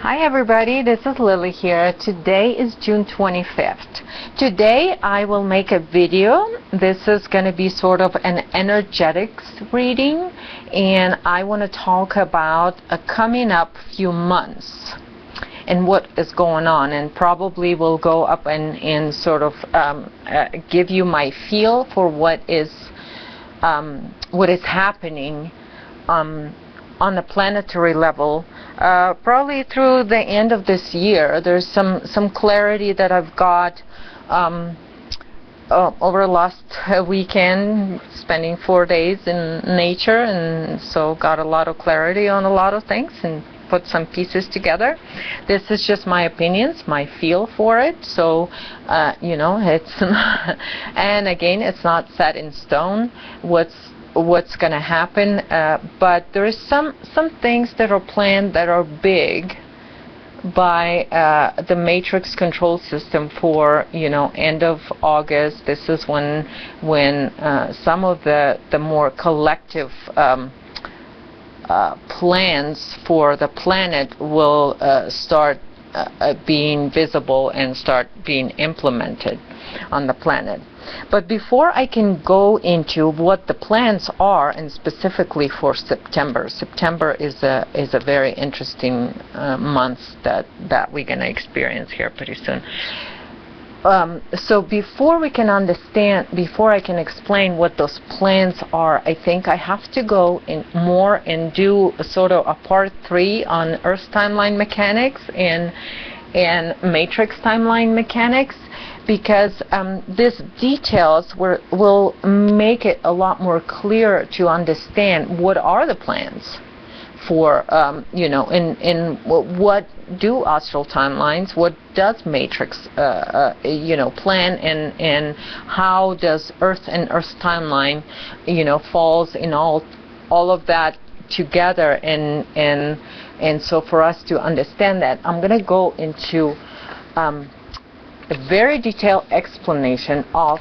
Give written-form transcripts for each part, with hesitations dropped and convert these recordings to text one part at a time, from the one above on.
Hi everybody, this is Lily here. Today is June 25th. Today I will make a video. This is going to be sort of an energetics reading, and I want to talk about a coming up few months and what is going on, and probably will go up and sort of give you my feel for what is happening on the planetary level, probably through the end of this year. There's some clarity that I've got over last weekend, spending 4 days in nature, and so got a lot of clarity on a lot of things and put some pieces together. This is just my opinions, my feel for it. So, it's not, and again, it's not set in stone what's going to happen, but there is some things that are planned that are big by the matrix control system for end of August. This is when some of the more collective plans for the planet will start being visible and start being implemented on the planet. But before I can go into what the plans are, and specifically for September is a very interesting month that we're going to experience here pretty soon. So before I can explain what those plans are, I think I have to go in more and do a sort of a part 3 on Earth timeline mechanics and matrix timeline mechanics, because these details will make it a lot more clear to understand what are the plans for, in what do astral timelines, what does matrix, plan, and how does Earth and Earth timeline, falls in all of that together, and so for us to understand that, I'm going to go into a very detailed explanation of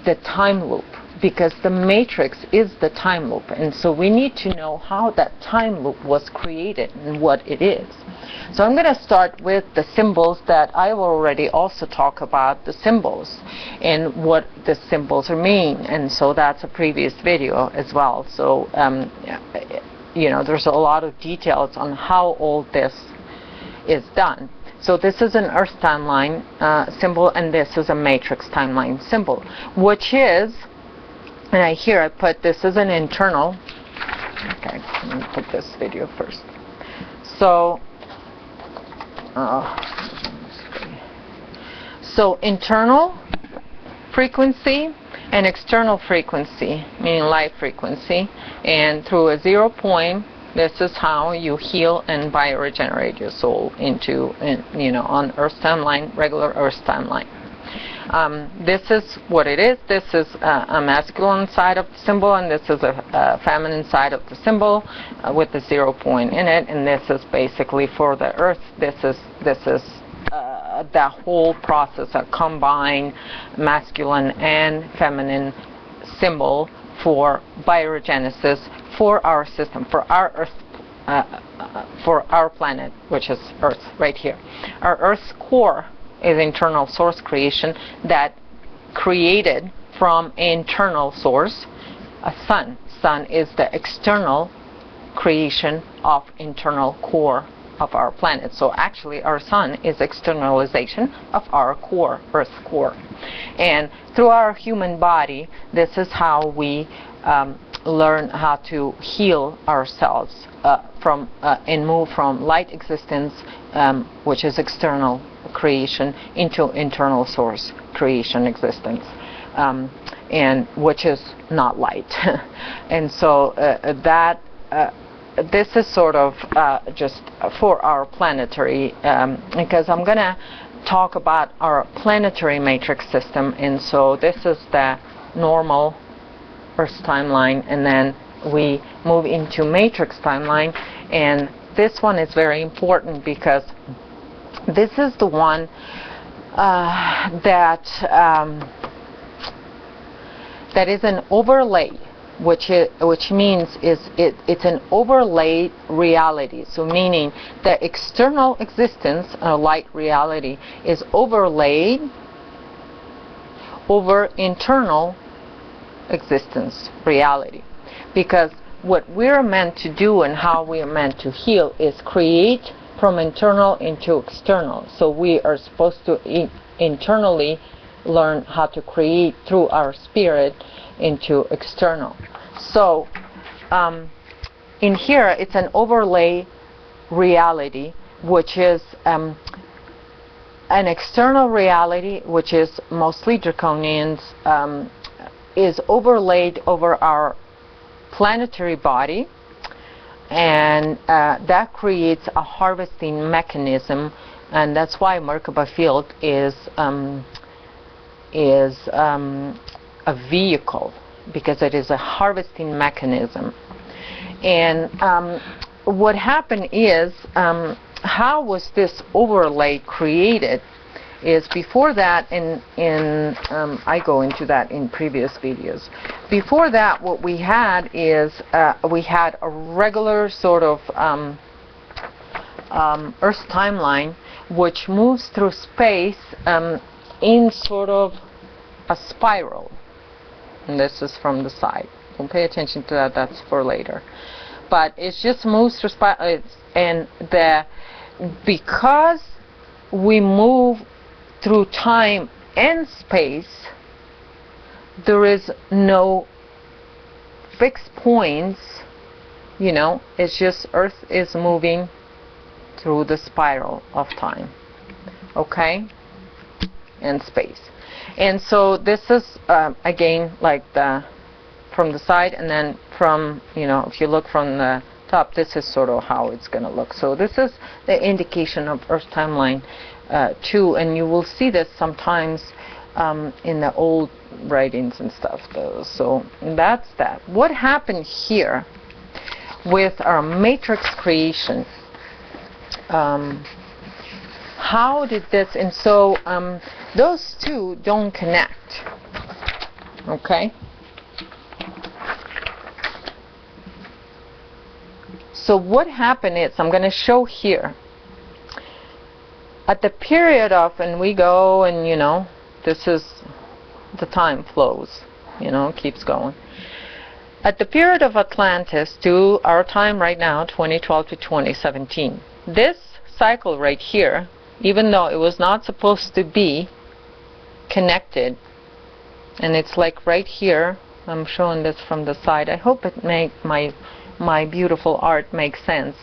the time loop, because the matrix is the time loop, and so we need to know how that time loop was created and what it is. So I'm going to start with the symbols that I will already also talk about, the symbols and what the symbols mean, and so that's a previous video as well. So there's a lot of details on how all this is done. So this is an Earth timeline symbol, and this is a matrix timeline symbol, which is, and I put this as an internal. Okay, let me put this video first. So, internal frequency and external frequency, meaning light frequency, and through a 0 point, this is how you heal and bioregenerate your soul into, on Earth timeline, regular Earth timeline. This is what it is. This is a masculine side of the symbol, and this is a feminine side of the symbol with the 0 point in it. And this is basically for the Earth. This is the whole process, a combined masculine and feminine symbol for bioregenesis for our system, for our Earth, for our planet, which is Earth right here. Our Earth's core is internal source creation that created from internal source a sun. Sun is the external creation of internal core of our planet. So actually our sun is externalization of our core, Earth's core. And through our human body, this is how we learn how to heal ourselves from and move from light existence, which is external creation, into internal source creation existence, and which is not light. And so this is sort of just for our planetary, because I'm going to talk about our planetary matrix system, and so this is the normal Earth timeline, and then we move into matrix timeline, and this one is very important because this is the one that is an overlay which means it's an overlaid reality. So meaning the external existence, light reality, is overlaid over internal existence reality. Because what we're meant to do and how we are meant to heal is create from internal into external. So we are supposed to internally learn how to create through our spirit into external. So in here it's an overlay reality, which is an external reality, which is mostly draconians, is overlaid over our planetary body, and that creates a harvesting mechanism, and that's why Merkaba field is a vehicle, because it is a harvesting mechanism. And what happened is, how was this overlay created? Is before that, I go into that in previous videos. Before that, what we had is we had a regular sort of Earth timeline, which moves through space in sort of a spiral. And this is from the side. Don't pay attention to that. That's for later. But it just moves through spiral, and because we move through time and space, there is no fixed points, you know. It's just Earth is moving through the spiral of time, okay, and space. And so this is again like from the side, and then from, you know, if you look from the top, this is sort of how it's going to look. So this is the indication of Earth timeline too, and you will see this sometimes in the old writings and stuff though. So that's that. What happened here with our matrix creation? How did this, and so those two don't connect, okay? So what happened is, I'm going to show here, at the period of, and we go, and you know, this is, the time flows, you know, keeps going. At the period of Atlantis to our time right now, 2012 to 2017, this cycle right here, even though it was not supposed to be connected, and it's like right here, I'm showing this from the side, I hope it makes my beautiful art makes sense.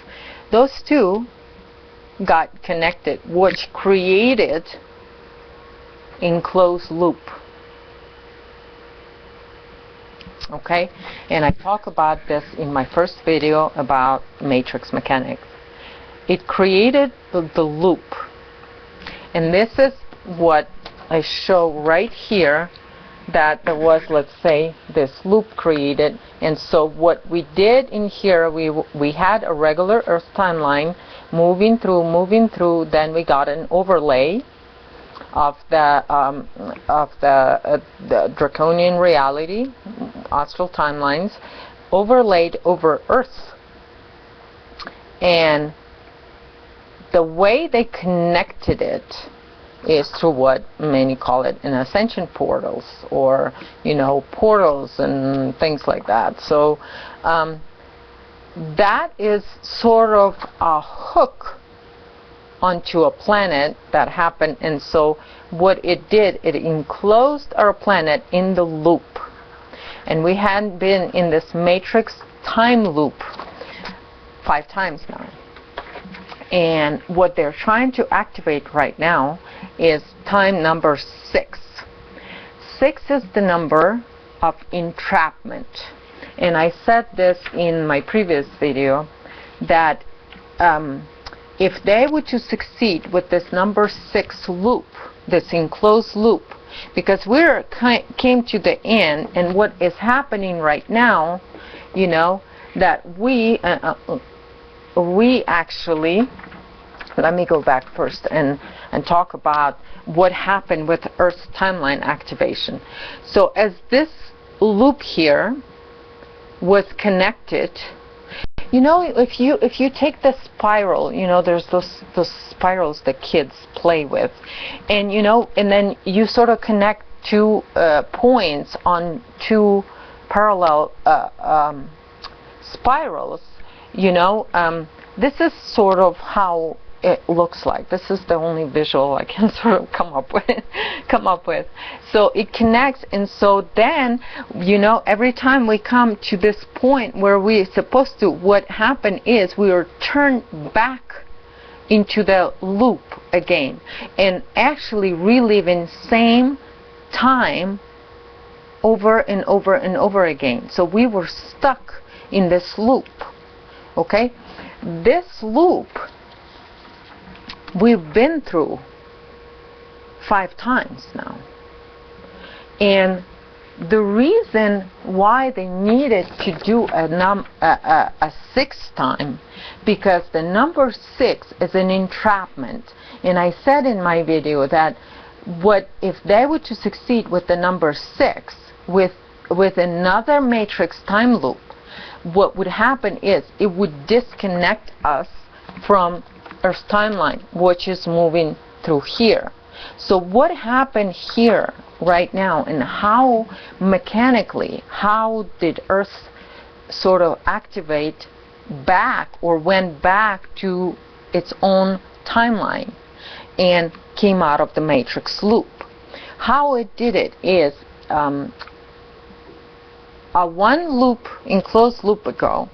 Those two got connected, which created enclosed loop. Okay, and I talk about this in my first video about matrix mechanics. It created the loop, and this is what I show right here, that there was, let's say, this loop created. And so what we did in here, we had a regular Earth timeline moving through, then we got an overlay of the draconian reality, astral timelines, overlaid over Earth. And the way they connected it is through what many call it an ascension portals, or, you know, portals and things like that. So that is sort of a hook onto a planet that happened. And so what it did, it enclosed our planet in the loop, and we had been in this matrix time loop 5 times now. And what they're trying to activate right now is time number 6. 6 is the number of entrapment. And I said this in my previous video, that if they were to succeed with this number 6 loop, this enclosed loop, because we're came to the end, and what is happening right now, you know, that we actually, let me go back first and talk about what happened with Earth's timeline activation. So as this loop here was connected. You know, if you take the spiral, you know, there's those spirals that kids play with, and you know, and then you sort of connect two points on two parallel spirals. You know, this is sort of how it looks like. This is the only visual I can sort of come up with. So it connects, and so then, you know, every time we come to this point where we're supposed to, what happened is we are turned back into the loop again, and actually reliving same time over and over and over again. So we were stuck in this loop. Okay, this loop we've been through 5 times now. And the reason why they needed to do a 6th time, because the number 6 is an entrapment. And I said in my video that what if they were to succeed with the number 6 with another matrix time loop, what would happen is it would disconnect us from Earth's timeline, which is moving through here. So what happened here right now, and how mechanically, how did Earth sort of activate back or went back to its own timeline and came out of the matrix loop? How it did it is a one loop, enclosed loop ago,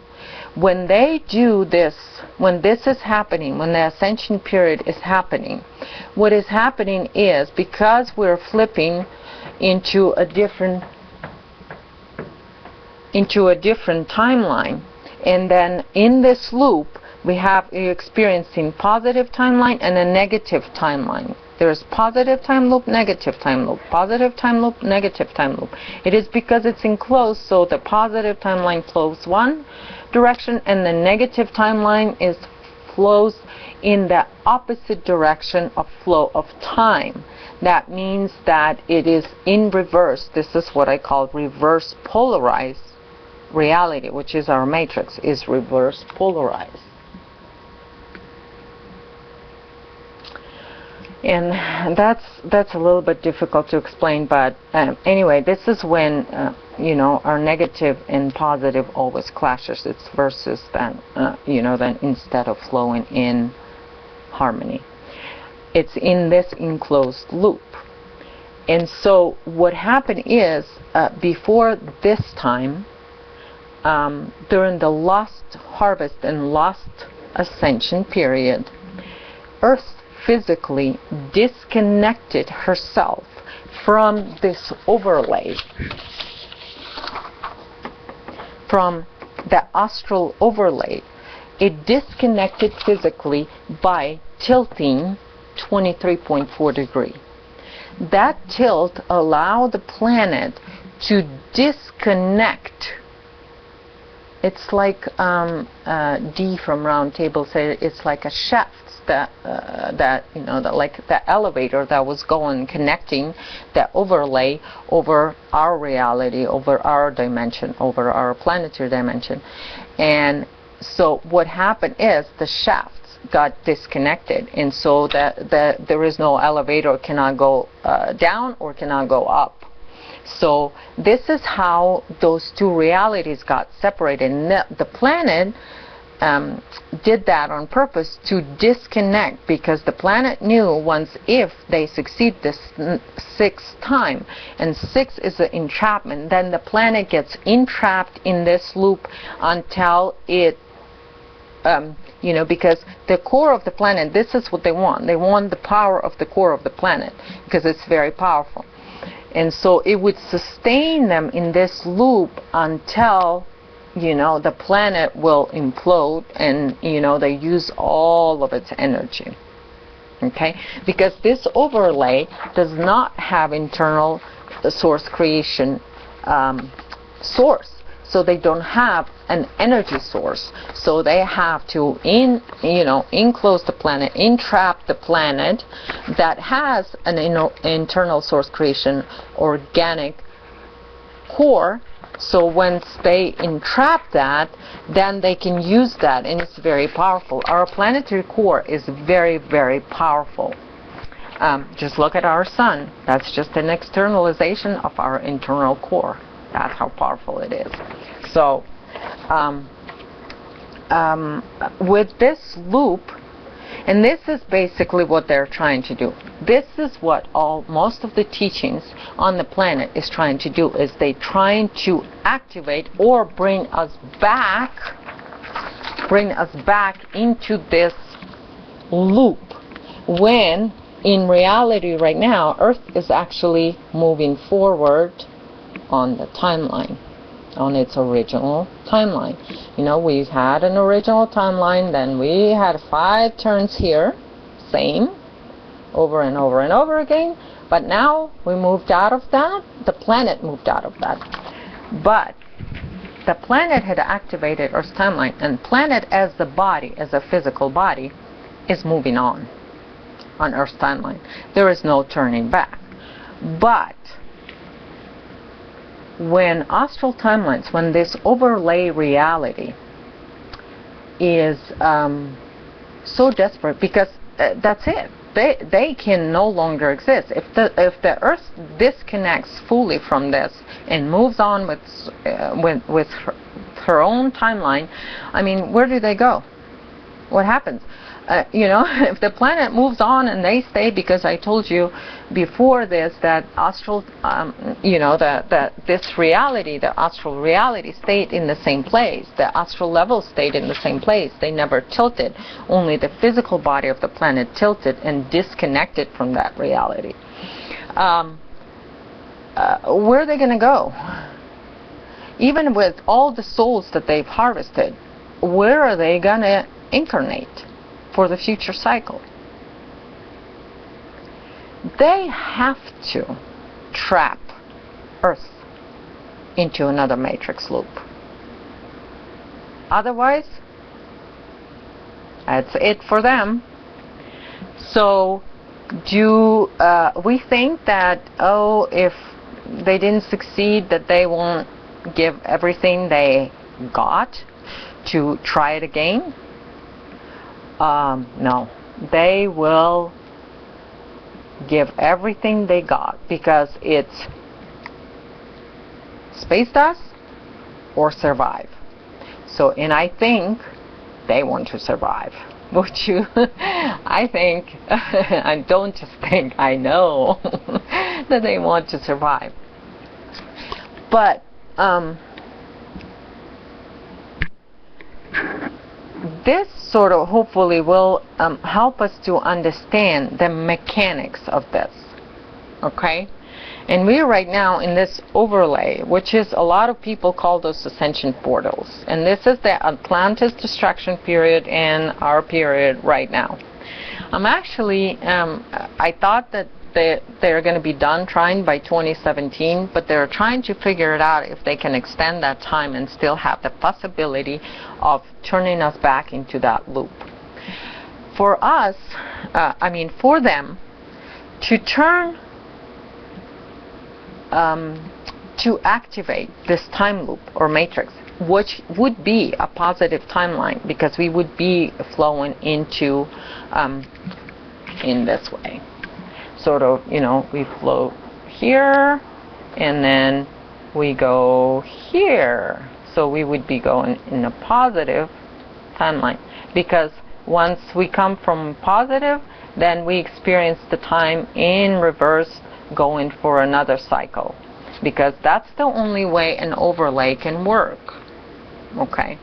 when they do this, when this is happening, when the ascension period is happening, what is happening is, because we're flipping into a different timeline, and then in this loop you're experiencing positive timeline and a negative timeline. There's positive time loop, negative time loop, positive time loop, negative time loop. It is because it's enclosed, so the positive timeline flows one direction and the negative timeline flows in the opposite direction of flow of time. That means that it is in reverse. This is what I call reverse polarized reality, which is our matrix, is reverse polarized. And that's a little bit difficult to explain, but anyway, this is when you know, our negative and positive always clashes. It's versus then you know, then instead of flowing in harmony. It's in this enclosed loop. And so what happened is, before this time, during the lost harvest and lost ascension period, Earth physically disconnected herself from this overlay, from the astral overlay. It disconnected physically by tilting 23.4 degrees. That tilt allowed the planet to disconnect. It's like Dee from Round Table said, it's like a shaft that you know, like the elevator that was going, connecting the overlay over our reality, over our dimension, over our planetary dimension. And so what happened is the shafts got disconnected, and so that there is no elevator, cannot go down or cannot go up. So this is how those two realities got separated. And the planet did that on purpose to disconnect, because the planet knew once if they succeed this 6th time, and 6 is an entrapment, then the planet gets entrapped in this loop until it you know, because the core of the planet, this is what they want. They want the power of the core of the planet because it's very powerful. And so it would sustain them in this loop until, you know, the planet will implode and, you know, they use all of its energy. Okay? Because this overlay does not have internal source creation source. So they don't have an energy source. So they have to enclose the planet, entrap the planet that has an internal source creation organic core, So once they entrap that, then they can use that, and it's very powerful. Our planetary core is very, very powerful. Just look at our sun. That's just an externalization of our internal core. That's how powerful it is. So with this loop, and this is basically what they're trying to do. This is what most of the teachings on the planet is trying to do, is they trying to activate or bring us back into this loop, when in reality right now Earth is actually moving forward on the timeline, on its original timeline. You know, we had an original timeline, then we had 5 turns here, same, over and over and over again, but now we moved out of that, the planet moved out of that. But the planet had activated Earth's timeline, and planet as the body, as a physical body, is moving on Earth's timeline. There is no turning back. But when astral timelines, when this overlay reality is so desperate, because that's it, they can no longer exist. If the Earth disconnects fully from this and moves on with her own timeline, I mean, where do they go? What happens? You know, if the planet moves on and they stay, because I told you before this that astral, you know, that this reality, the astral reality, stayed in the same place. The astral level stayed in the same place. They never tilted. Only the physical body of the planet tilted and disconnected from that reality. Where are they going to go? Even with all the souls that they've harvested, where are they going to incarnate for the future cycle? They have to trap Earth into another matrix loop. Otherwise, that's it for them. So do we think that, oh, if they didn't succeed, that they won't give everything they got to try it again? No, they will give everything they got, because it's space dust or survive. So, and I think they want to survive. Would you? I think, I don't just think, I know that they want to survive. But this sort of hopefully will help us to understand the mechanics of this, okay? And we're right now in this overlay, which is, a lot of people call those ascension portals. And this is the Atlantis destruction period and our period right now. I'm actually, I thought that they're going to be done trying by 2017, but they're trying to figure it out if they can extend that time and still have the possibility of turning us back into that loop. For us, I mean for them, to turn, to activate this time loop or matrix, which would be a positive timeline, because we would be flowing into in this way. Sort of, you know, we flow here and then we go here. So we would be going in a positive timeline, because once we come from positive, then we experience the time in reverse, going for another cycle, because that's the only way an overlay can work. Okay,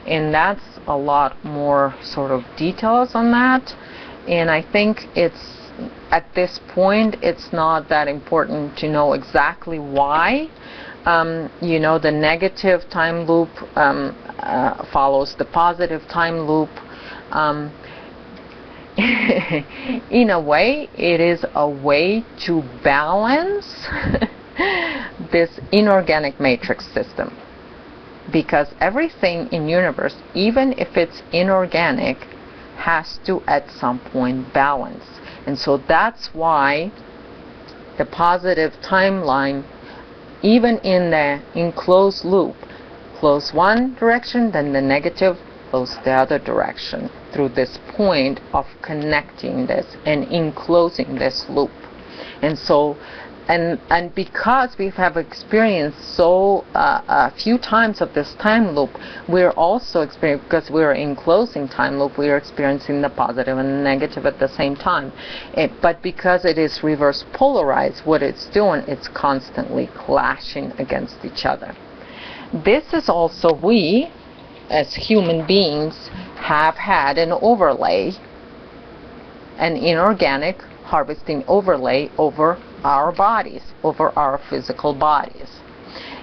and that's a lot more sort of details on that, and I think it's, at this point, it's not that important to know exactly why. You know, the negative time loop follows the positive time loop. In a way, it is a way to balance this inorganic matrix system, because everything in universe, even if it's inorganic, has to at some point balance. And so that's why the positive timeline even in the enclosed loop, close one direction, then the negative goes the other direction through this point of connecting this and enclosing this loop. And so, and because we have experienced so a few times of this time loop, we're also experiencing, because we're enclosing time loop, we are experiencing the positive and the negative at the same time. But because it is reverse polarized, what it's doing, it's constantly clashing against each other. This is also, we as human beings have had an overlay, an inorganic harvesting overlay over our bodies, over our physical bodies.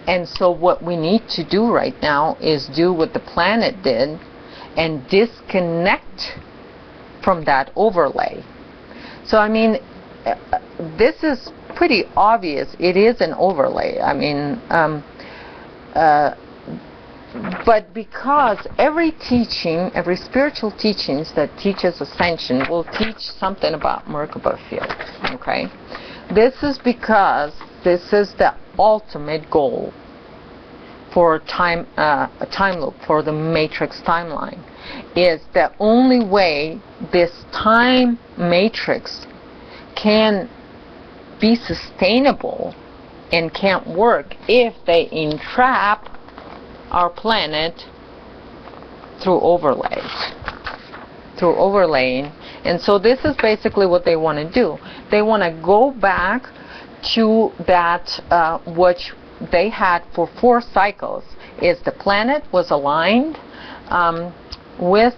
And so what we need to do right now is do what the planet did and disconnect from that overlay. So I mean, this is pretty obvious. It is an overlay. I mean, but because every teaching, every spiritual teachings that teaches ascension will teach something about Merkaba field, okay? This is because this is the ultimate goal for a time loop, for the matrix timeline. Is the only way this time matrix can be sustainable and can't work if they entrap our planet through overlaying. And so this is basically what they want to do. They want to go back to that which they had for 4 cycles, is the planet was aligned with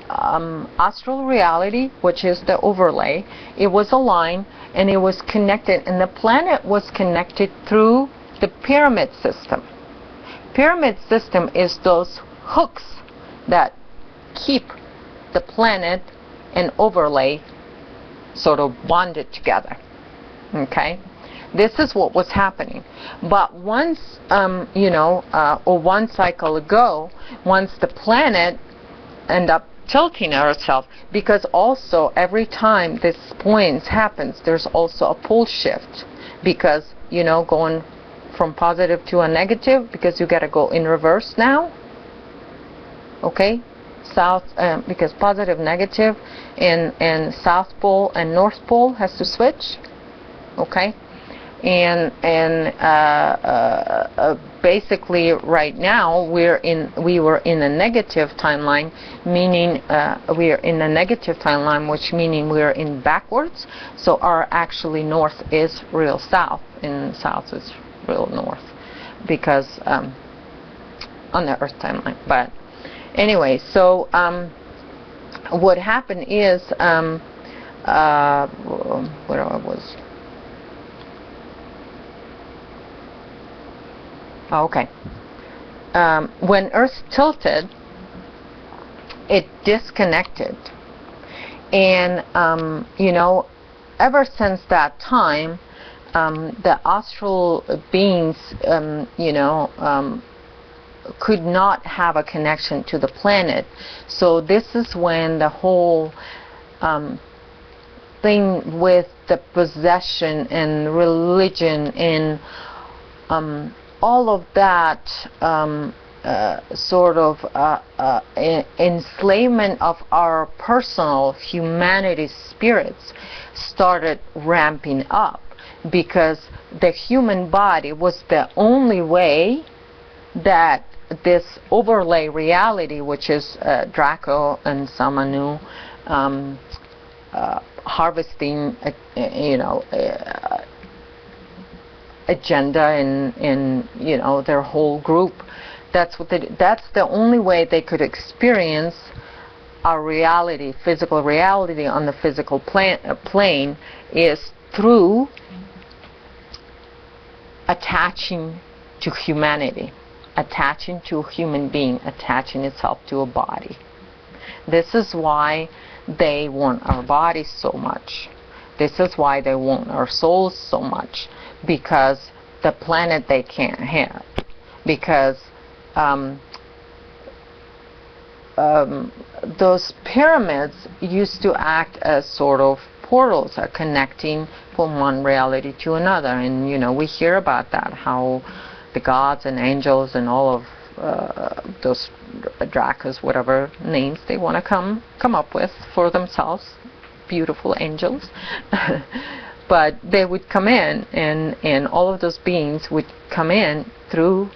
astral reality, which is the overlay. It was aligned and it was connected, and the planet was connected through the pyramid system. Pyramid system is those hooks that keep the planet and overlay sort of bonded together. Okay? This is what was happening. But once, or one cycle ago, once the planet ended up tilting herself, because also every time this point happens, there's also a pole shift, because, going from positive to a negative, because you got to go in reverse now. Okay? South, because positive, negative, and South Pole and North Pole has to switch. Okay? And basically right now we were in a negative timeline, meaning we are in a negative timeline, which meaning we are in backwards. So our actually north is real south, and south is real north, because on the Earth timeline. But anyway, so what happened is where I was. Okay. When Earth tilted, it disconnected. And, ever since that time, the astral beings, could not have a connection to the planet. So this is when the whole thing with the possession and religion and all of that sort of enslavement of our personal humanity spirits started ramping up, because the human body was the only way that this overlay reality, which is Draco and Samanu, harvesting, agenda in their whole group. That's the only way they could experience our reality, physical reality on the physical plane, is through attaching to humanity, attaching to a human being, attaching itself to a body. This is why they want our bodies so much. This is why they want our souls so much, because the planet they can't have. Because those pyramids used to act as sort of portals are connecting from one reality to another. And we hear about that, how the gods and angels and all of those Drakas, whatever names they want to come up with for themselves, beautiful angels, but they would come in, and all of those beings would come in through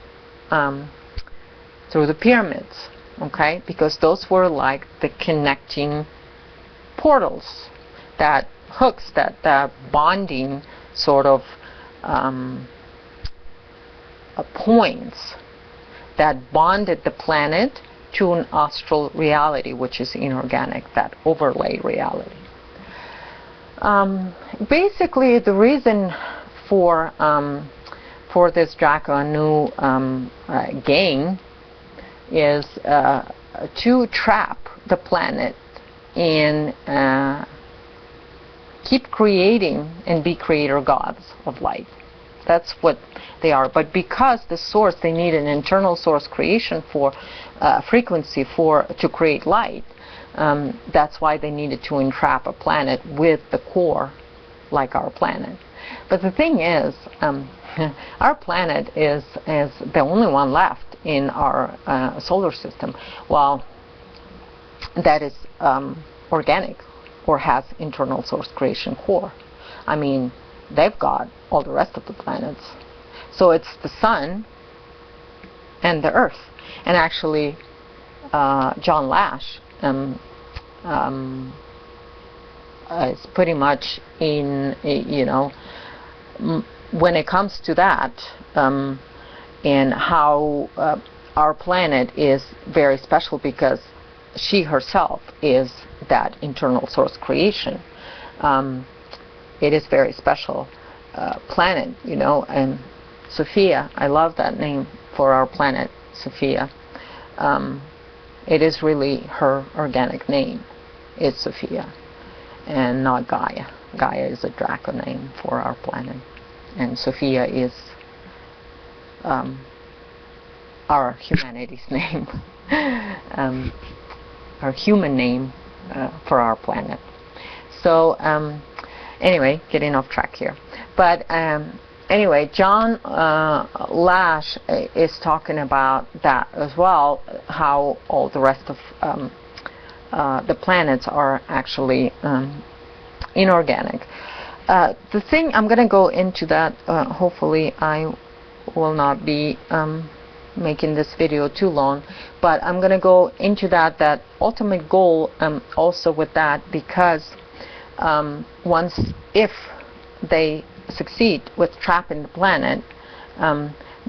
the pyramids, okay? Because those were like the connecting portals, that hooks, that bonding sort of points that bonded the planet to an astral reality, which is inorganic, that overlay reality. Basically, the reason for this Draco Anu gang is to trap the planet and keep creating and be creator gods of light. That's what they are. But because the source, they need an internal source creation for frequency to create light. That's why they needed to entrap a planet with the core, like our planet. But the thing is, our planet is the only one left in our solar system. Well, that is organic or has internal source creation core. I mean, they've got all the rest of the planets. So it's the sun and the earth. And actually, John Lash is pretty much in, when it comes to that, and how our planet is very special because she herself is that internal source creation. It is very special planet, and Sophia, I love that name for our planet, Sophia. It is really her organic name. It's Sophia, and not Gaia. Gaia is a Draco name for our planet, and Sophia is our humanity's name, our human name for our planet. So anyway, getting off track here. But anyway, John Lash is talking about that as well, how all the rest of the planets are actually inorganic. The thing, I'm going to go into that, hopefully I will not be making this video too long, but I'm going to go into that ultimate goal also with that, because if they succeed with trapping the planet,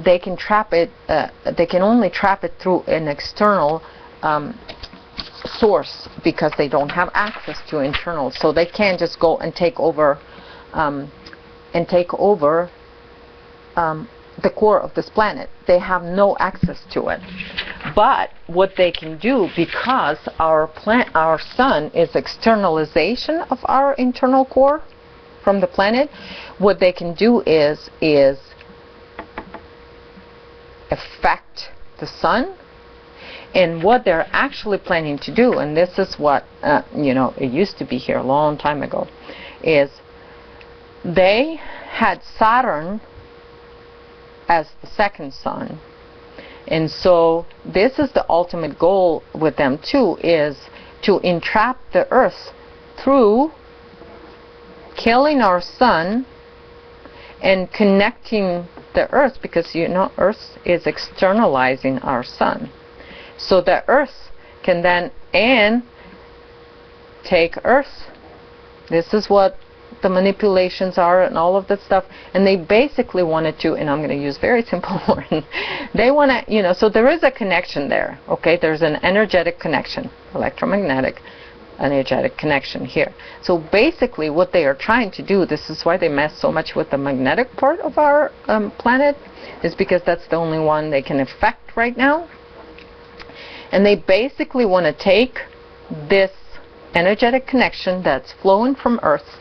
they can trap it. They can only trap it through an external source, because they don't have access to internal. So they can't just go and take over the core of this planet. They have no access to it. But what they can do, because our sun is externalization of our internal core from the planet, what they can do is affect the sun. And what they're actually planning to do, and this is what it used to be here a long time ago, is they had Saturn as the second sun. And so this is the ultimate goal with them too, is to entrap the earth through killing our sun and connecting the earth, because earth is externalizing our sun. So the earth can then take earth. This is what the manipulations are and all of that stuff. And they basically wanted to, and I'm going to use very simple words, they want to, so there is a connection there, okay? There's an energetic connection, electromagnetic energetic connection here. So basically what they are trying to do, this is why they mess so much with the magnetic part of our planet, is because that's the only one they can affect right now. And they basically want to take this energetic connection that's flowing from Earth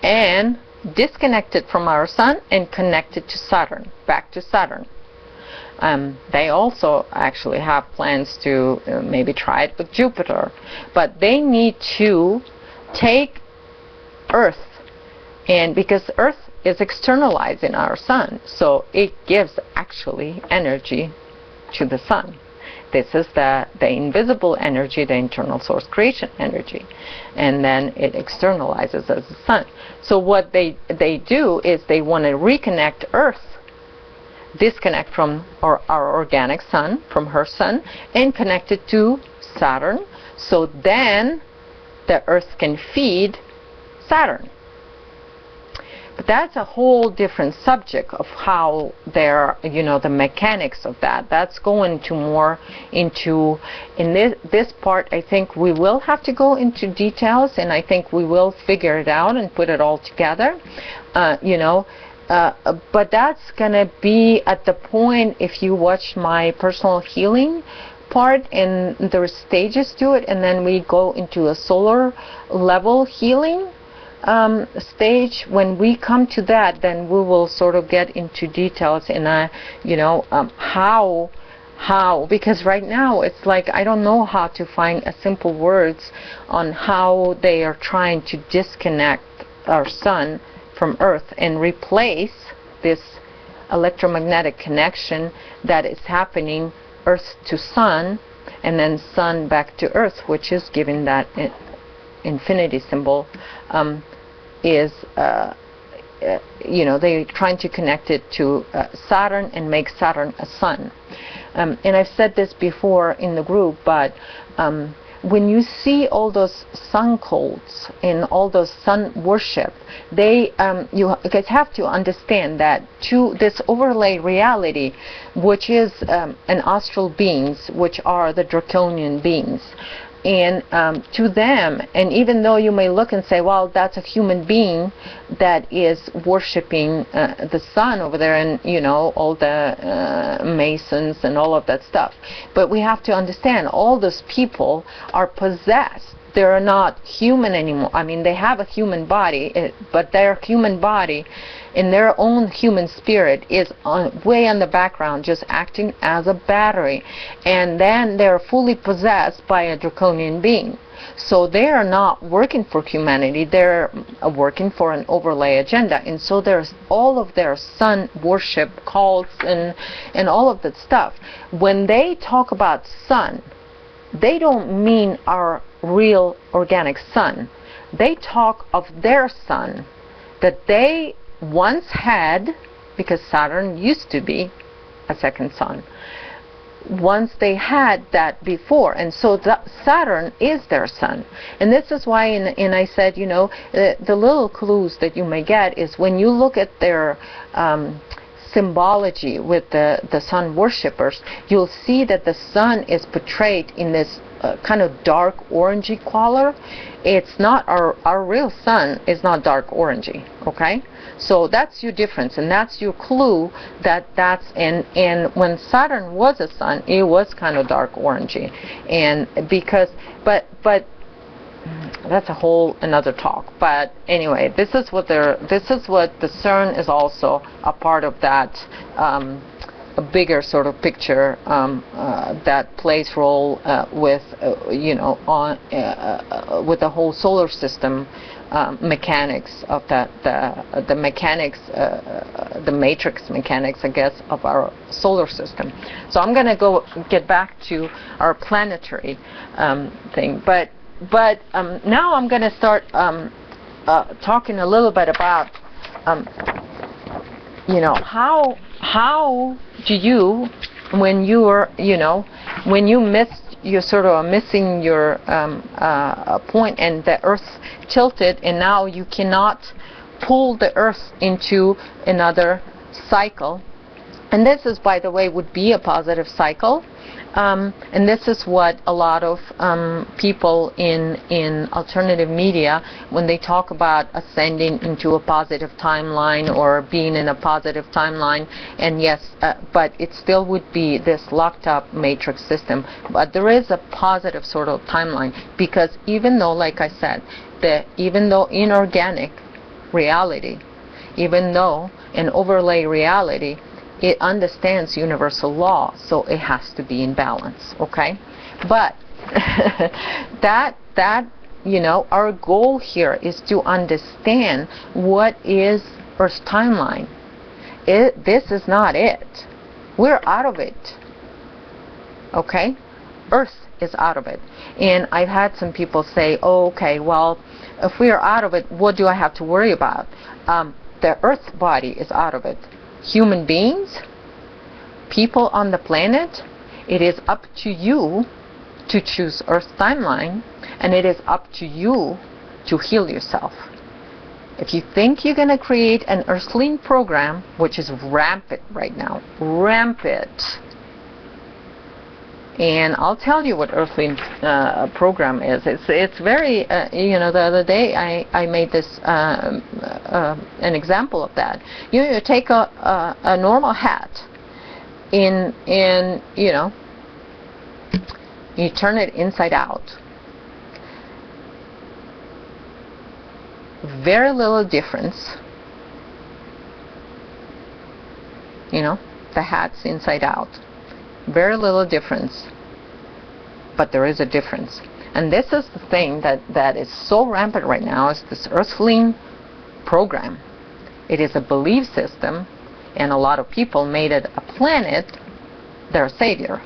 and disconnect it from our sun and connect it to Saturn, back to Saturn. They also actually have plans to maybe try it with Jupiter, but they need to take Earth. And because Earth is externalizing our sun, so it gives actually energy to the sun. This is the invisible energy, the internal source creation energy, and then it externalizes as the sun. So what they do is they want to reconnect Earth, disconnect from our organic sun, from her sun, and connect it to Saturn, so then the Earth can feed Saturn. But that's a whole different subject of how they're, the mechanics of that. That's going to more into, in this part, I think we will have to go into details, and I think we will figure it out and put it all together, but that's going to be at the point, if you watch my personal healing part, and there's stages to it, and then we go into a solar level healing stage. When we come to that, then we will sort of get into details in how, because right now it's like I don't know how to find a simple words on how they are trying to disconnect our sun from Earth and replace this electromagnetic connection that is happening Earth to sun, and then sun back to Earth, which is giving that infinity symbol. They're trying to connect it to Saturn and make Saturn a sun. And I've said this before in the group, but when you see all those sun cults and all those sun worship, you guys have to understand that to this overlay reality, which is an astral beings, which are the draconian beings, and to them, and even though you may look and say, well, that's a human being that is worshiping the sun over there, and all the masons and all of that stuff, but we have to understand all those people are possessed. They're not human anymore. I mean, they have a human body, but their human body in their own human spirit is way in the background, just acting as a battery, and then they're fully possessed by a draconian being. So they are not working for humanity, they're working for an overlay agenda. And so there's all of their sun worship cults and all of that stuff. When they talk about sun, they don't mean our real organic sun. They talk of their sun that they once had, because Saturn used to be a second sun. Once they had that before, and so Saturn is their sun. And this is why, and I said, the little clues that you may get is when you look at their symbology with the sun worshippers, you'll see that the sun is portrayed in this kind of dark orangey color. It's not our real sun is not dark orangey, okay? So that's your difference, and that's your clue that's and when Saturn was a sun, it was kind of dark orangey, and because but that's a whole another talk. But anyway, this is what the CERN is also a part of that a bigger sort of picture that plays role with with the whole solar system mechanics of the mechanics, the matrix mechanics, I guess, of our solar system. So I'm going to get back to our planetary thing, but now I'm going to start talking a little bit about how do you, when you are, when you you're sort of missing your point, and the Earth tilted, and now you cannot pull the Earth into another cycle. And this is, by the way, would be a positive cycle. And this is what a lot of people in alternative media, when they talk about ascending into a positive timeline or being in a positive timeline, and yes, but it still would be this locked up matrix system. But there is a positive sort of timeline, because even though, like I said, even though inorganic reality, even though an overlay reality, it understands universal law, so it has to be in balance, okay? But that our goal here is to understand what is Earth's timeline. This is not it. We're out of it. Okay? Earth is out of it. And I've had some people say, oh, okay, well, if we are out of it, what do I have to worry about? The Earth body is out of it. Human beings, people on the planet, it is up to you to choose Earth's timeline, and it is up to you to heal yourself. If you think you're going to create an Earthling program, which is rampant right now, rampant, and I'll tell you what Earthling program is. It's very, the other day I made this an example of that. You take a normal hat, you turn it inside out. Very little difference. The hat's inside out. Very little difference. But there is a difference. And this is the thing that is so rampant right now, is this Earthling program. It is a belief system, and a lot of people made it a planet their savior.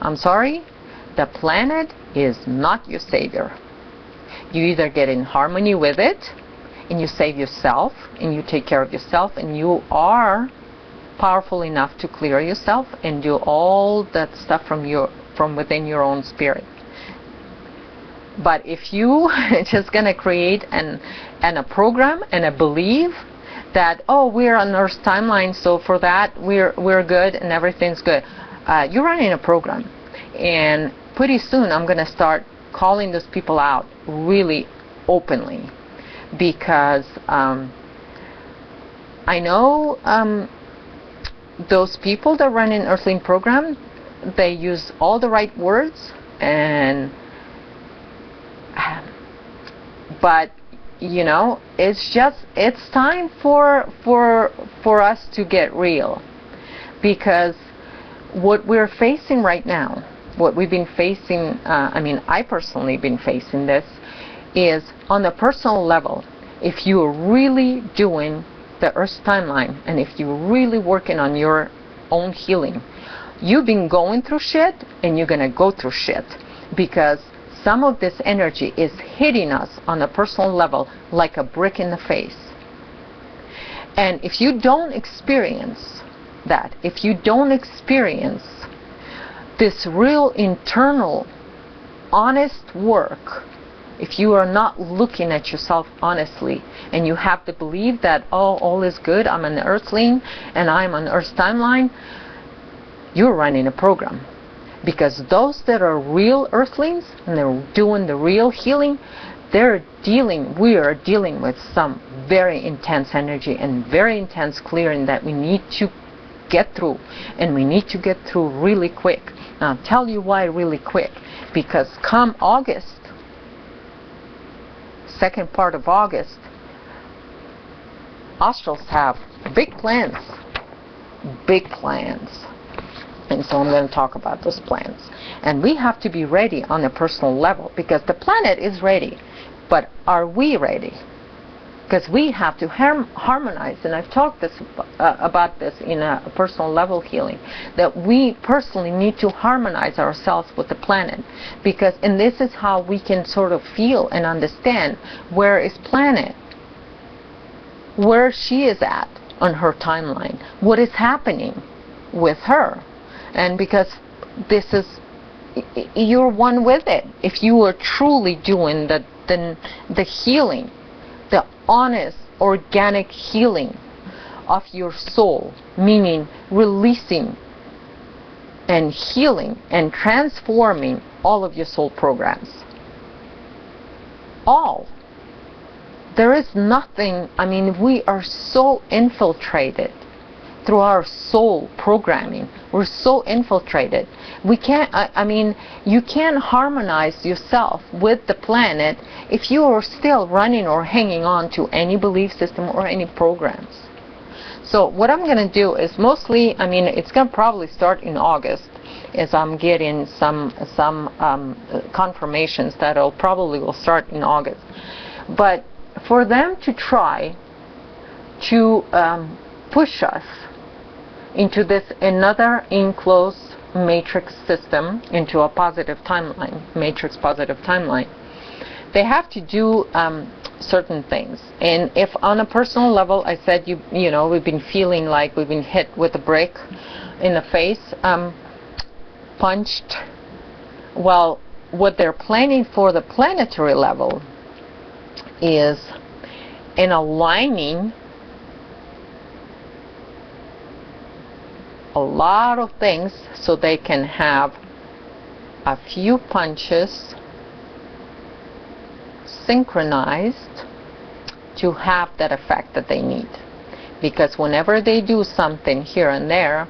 I'm sorry, the planet is not your savior. You either get in harmony with it, and you save yourself, and you take care of yourself, and you are powerful enough to clear yourself and do all that stuff from within your own spirit. But if you just gonna create a program and a belief that, oh, we're on Earth's timeline, so for that we're good and everything's good, you're running a program. And pretty soon I'm gonna start calling those people out really openly, because I know those people that run an Earthling program, they use all the right words, but it's time for us to get real, because what we're facing right now, what we've been facing, I personally been facing this, is on a personal level. If you're really doing the Earth's timeline, and if you're really working on your own healing, you've been going through shit, and you're gonna go through shit, because some of this energy is hitting us on a personal level like a brick in the face. And if you don't experience that, if you don't experience this real internal honest work, if you are not looking at yourself honestly, and you have to believe that, oh, all is good, I'm an Earthling and I'm on Earth's timeline, you're running a program. Because those that are real Earthlings and they're doing the real healing, we are dealing with some very intense energy and very intense clearing that we need to get through, and we need to get through really quick. Now I'll tell you why really quick. Because come August, second part of August, astrals have big plans. Big plans. And so I'm going to talk about those plans. And we have to be ready on a personal level, because the planet is ready. But are we ready? Because we have to harmonize, and I've talked about this in a personal level healing, that we personally need to harmonize ourselves with the planet. And this is how we can sort of feel and understand where is planet, where she is at on her timeline, what is happening with her. And because you're one with it. If you are truly doing the healing, the honest, organic healing of your soul, meaning releasing and healing and transforming all of your soul programs. All. There is nothing, we are so infiltrated through our soul programming. We're so infiltrated. We can't, you can't harmonize yourself with the planet if you are still running or hanging on to any belief system or any programs. So what I'm going to do is mostly, it's going to probably start in August, is I'm getting some confirmations that it'll probably will start in August. But for them to try to push us into this another enclosed matrix system, into a positive timeline, matrix positive timeline, they have to do certain things. And if on a personal level, I said, you know, we've been feeling like we've been hit with a brick in the face, punched. Well, what they're planning for the planetary level is in aligning a lot of things so they can have a few punches synchronized to have that effect that they need. Because whenever they do something here and there,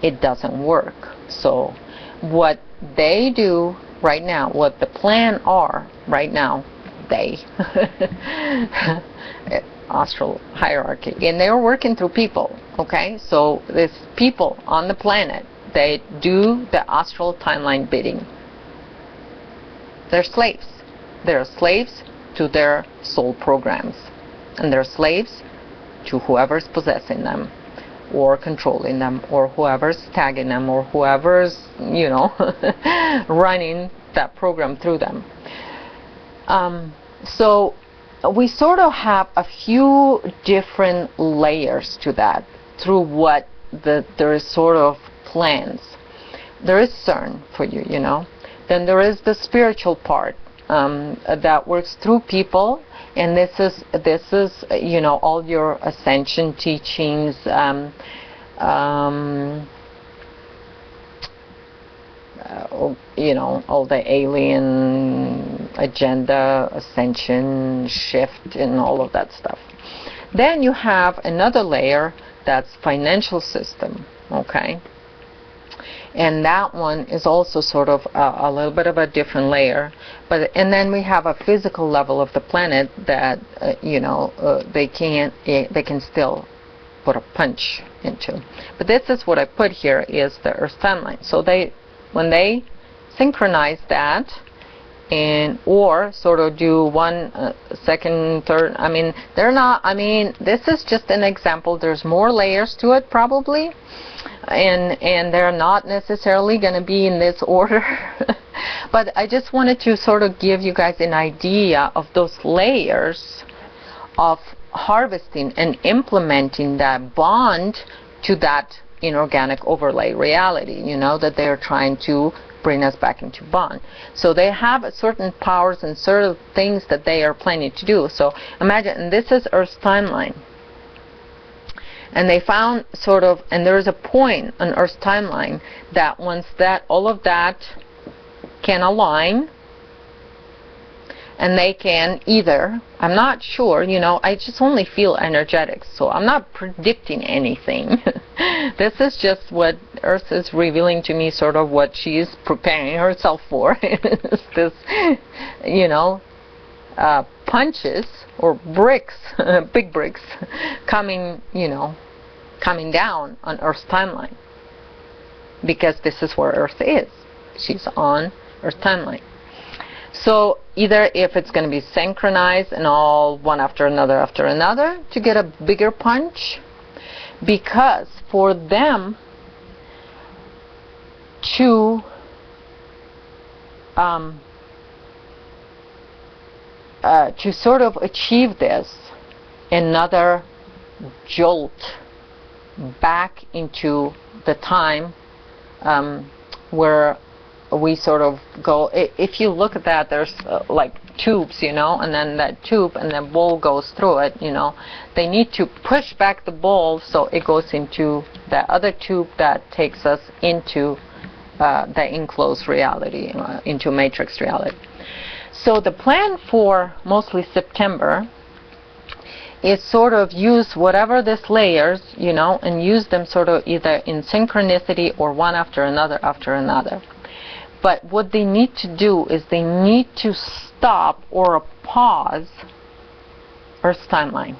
it doesn't work. So what they do right now, what the plan are right now, they astral hierarchy, and they're working through people, okay? So there's people on the planet, they do the astral timeline bidding. They're slaves. They're slaves to their soul programs, and they're slaves to whoever's possessing them or controlling them, or whoever's tagging them, or whoever's, you know, running that program through them. So we sort of have a few different layers to that through what there is sort of plans. There is CERN for you, you know. Then there is the spiritual part that works through people, and this is you know, all your ascension teachings, you know, all the alien agenda, ascension, shift, and all of that stuff. Then you have another layer that's financial system, okay? And that one is also sort of a little bit of a different layer. And then we have a physical level of the planet that, you know, they can still put a punch into. But this is what I put here is the Earth timeline. So when they synchronize that, and or sort of do one, second, third, I mean, they're not, I mean, this is just an example. There's more layers to it probably, and they're not necessarily going to be in this order. But I just wanted to sort of give you guys an idea of those layers of harvesting and implementing that bond to that inorganic overlay reality, you know, that they're trying to bring us back into bond. So they have certain powers and certain things that they are planning to do. So imagine, and this is Earth's timeline. And they found sort of, and there is a point on Earth's timeline that once that all of that can align, and they can either, I'm not sure, you know, I just only feel energetics, so I'm not predicting anything. This is just what Earth is revealing to me, sort of what she is preparing herself for. It's this, you know, punches or bricks, big bricks, coming, you know, coming down on Earth's timeline. Because this is where Earth is. She's on Earth timeline. So either if it's going to be synchronized and all one after another to get a bigger punch, because for them to sort of achieve this, another jolt back into the time where we sort of go, if you look at that, there's like tubes, you know, and then that tube and the ball goes through it, you know. They need to push back the ball so it goes into the other tube that takes us into the enclosed reality, into matrix reality. So the plan for mostly September is sort of use whatever these layers, you know, and use them sort of either in synchronicity or one after another after another. But what they need to do is they need to stop or pause Earth's timeline.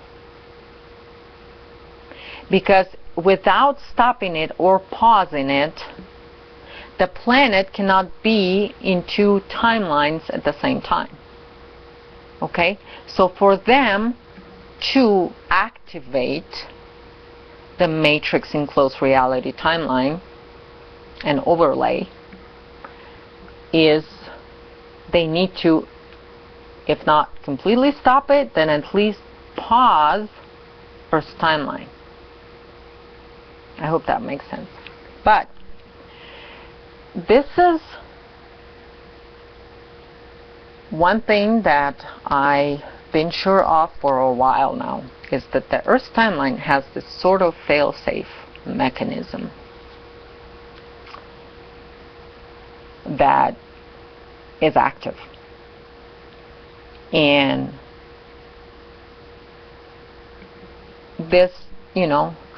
Because without stopping it or pausing it, the planet cannot be in two timelines at the same time. Okay? So for them to activate the matrix enclosed reality timeline and overlay is they need to, if not completely stop it, then at least pause Earth's timeline. I hope that makes sense. But this is one thing that I've been sure of for a while now, is that the Earth's timeline has this sort of fail-safe mechanism that is active. And this,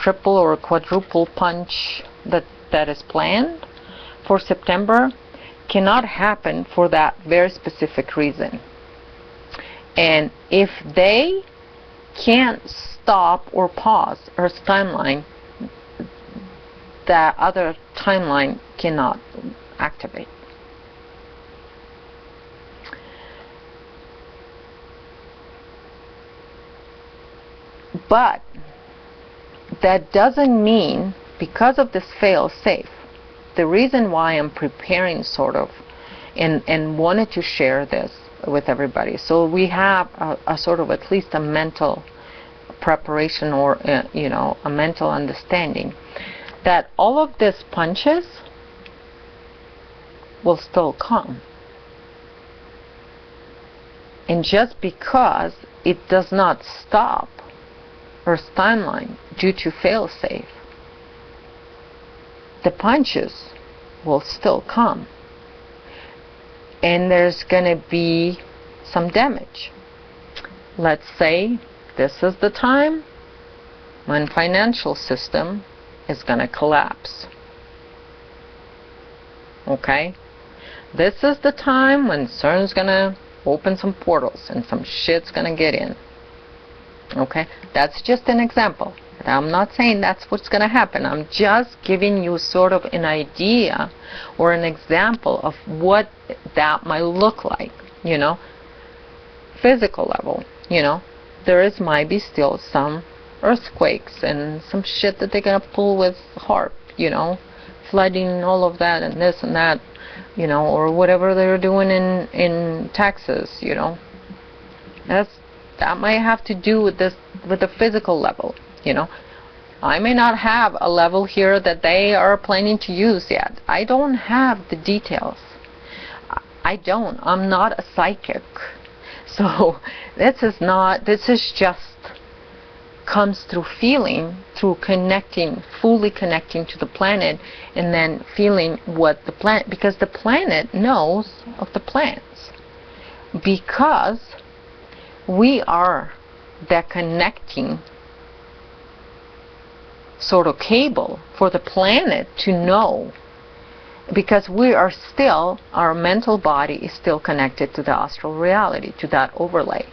triple or quadruple punch that is planned for September cannot happen for that very specific reason. And if they can't stop or pause Earth's timeline, that other timeline cannot activate. But that doesn't mean, because of this fail-safe, the reason why I'm preparing sort of and wanted to share this with everybody, so we have a sort of at least a mental preparation or a mental understanding that all of these punches will still come. And just because it does not stop Earth's timeline due to fail-safe, the punches will still come. And there's going to be some damage. Let's say this is the time when financial system is going to collapse. Okay? This is the time when CERN's going to open some portals and some shit's going to get in. Okay? That's just an example. I'm not saying that's what's going to happen. I'm just giving you sort of an idea or an example of what that might look like, physical level, there might be still some earthquakes and some shit that they're going to pull with HAARP, flooding and all of that and this and that, or whatever they're doing in Texas, that might have to do with the physical level. I may not have a level here that they are planning to use yet. I don't have the details. I'm not a psychic. So this is just comes through feeling, through fully connecting to the planet, and then feeling what the planet, because the planet knows of the plans. Because we are the connecting sort of cable for the planet to know, because our mental body is still connected to the astral reality, to that overlay.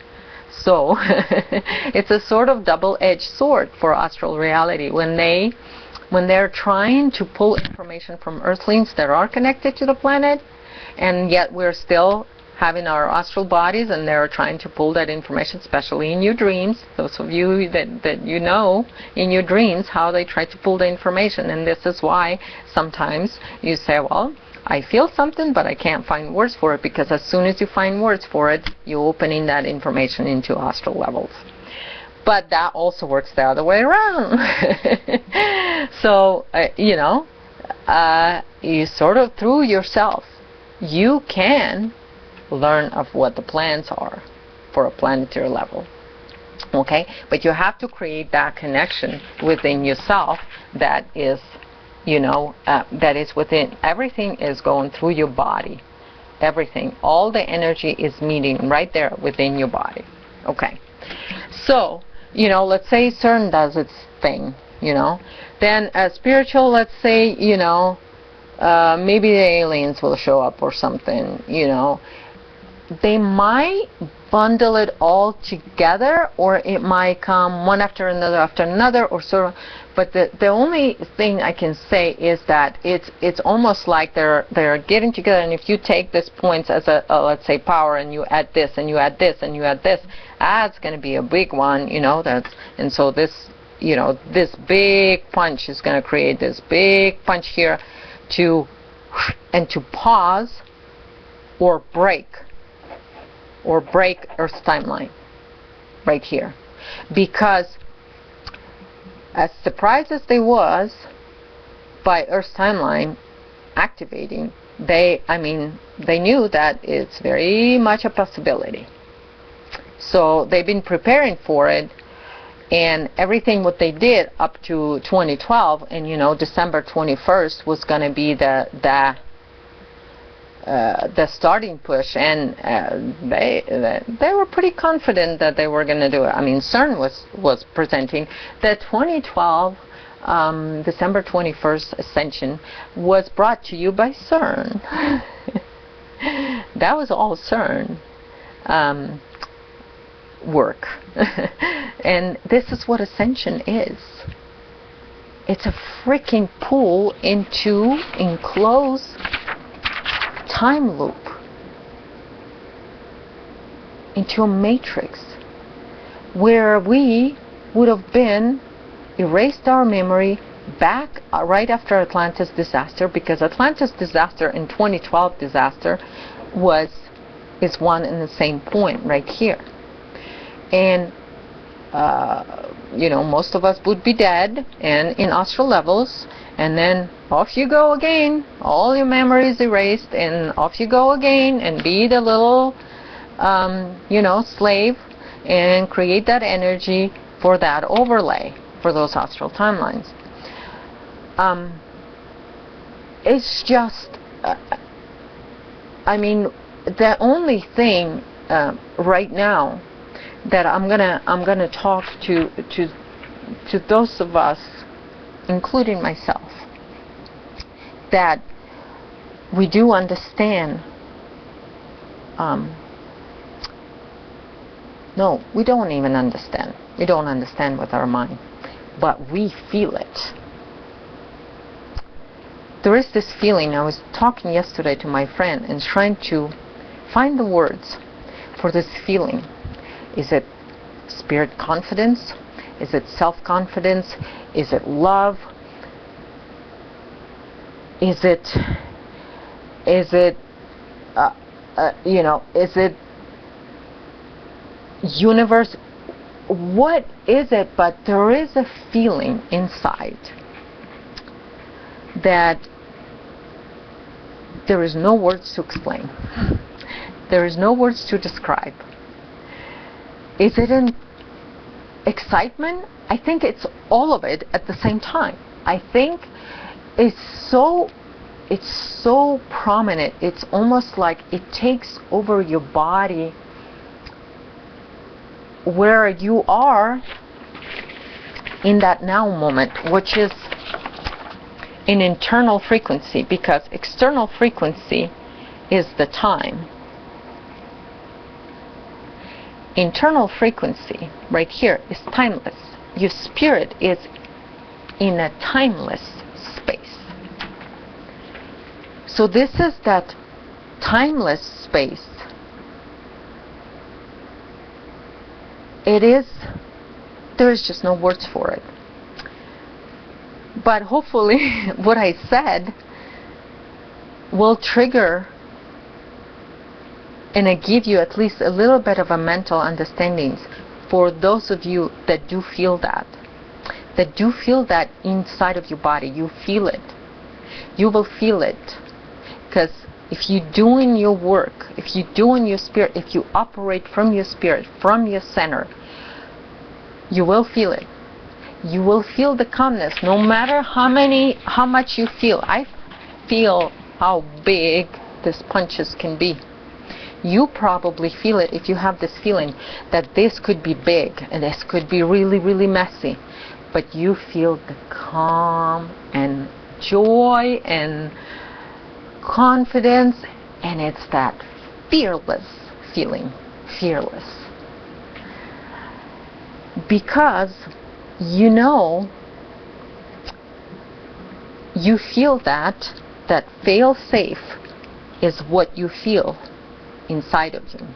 So it's a sort of double-edged sword for astral reality when they're trying to pull information from earthlings that are connected to the planet, and yet we're still having our astral bodies, and they're trying to pull that information, especially in your dreams. Those of you that in your dreams how they try to pull the information. And this is why sometimes you say, well, I feel something, but I can't find words for it, because as soon as you find words for it, you're opening that information into astral levels. But that also works the other way around. So, you sort of, through yourself, you can learn of what the plans are for a planetary level. Okay? But you have to create that connection within yourself that is, that is within. Everything is going through your body. Everything. All the energy is meeting right there within your body. Okay? So, let's say CERN does its thing, Then spiritual, let's say, maybe the aliens will show up or something, They might bundle it all together, or it might come one after another, or sort of. But the only thing I can say is that it's almost like they're getting together. And if you take these points as a let's say power, and you add this, and you add this, and you add this, that's going to be a big one, you know. And so this, you know, this big punch is going to create this big punch here to pause or break Earth's timeline right here. Because as surprised as they was by Earth's timeline activating, they knew that it's very much a possibility. So they've been preparing for it, and everything what they did up to 2012, and you know, December 21st was going to be the starting push, and they were pretty confident that they were going to do it. I mean, CERN was presenting that 2012 December 21st ascension was brought to you by CERN. That was all CERN work. And this is what ascension is. It's a freaking pull into enclosed time loop, into a matrix where we would have been erased our memory back right after Atlantis disaster, because Atlantis disaster and 2012 disaster is one and the same point right here. And you know, most of us would be dead and in astral levels, and then off you go again, all your memories erased, and off you go again and be the little you know, slave, and create that energy for that overlay for those astral timelines. It's just I mean, the only thing right now that I'm gonna talk to those of us, including myself, that we do understand. No, we don't even understand. We don't understand with our mind, but we feel it. There is this feeling. I was talking yesterday to my friend and trying to find the words for this feeling. Is it spirit confidence? Is it self-confidence? Is it love? Is it you know, is it universe? What is it? But there is a feeling inside that there is no words to explain. There is no words to describe. Is it an excitement? I think it's all of it at the same time. I think it's so prominent. It's almost like it takes over your body, where you are in that now moment, which is an internal frequency, because external frequency is the time. Internal frequency right here is timeless. Your spirit is in a timeless space. So this is that timeless space. There is just no words for it. But hopefully what I said will trigger and I give you at least a little bit of a mental understanding for those of you that do feel that inside of your body. You feel it. You will feel it. Because if you're doing your work, if you're doing your spirit, if you operate from your spirit, from your center, you will feel it. You will feel the calmness, no matter how much you feel. I feel how big these punches can be. You probably feel it if you have this feeling that this could be big and this could be really, really messy. But you feel the calm and joy and confidence, and it's that fearless feeling. fearless. Because you know, you feel that fail safe is what you feel inside of you.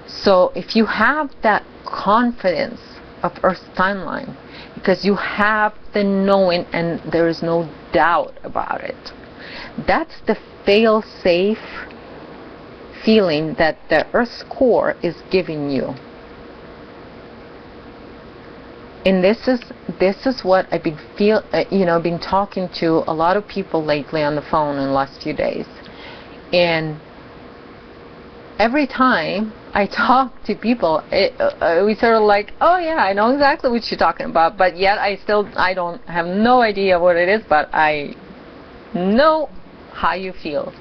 So if you have that confidence of Earth's timeline, because you have the knowing and there is no doubt about it, that's the fail safe feeling that the Earth's core is giving you. And this is what I've been been talking to a lot of people lately on the phone in the last few days. And every time I talk to people, we sort of like, oh yeah, I know exactly what you're talking about, but yet I don't have no idea what it is, but I know how you feel.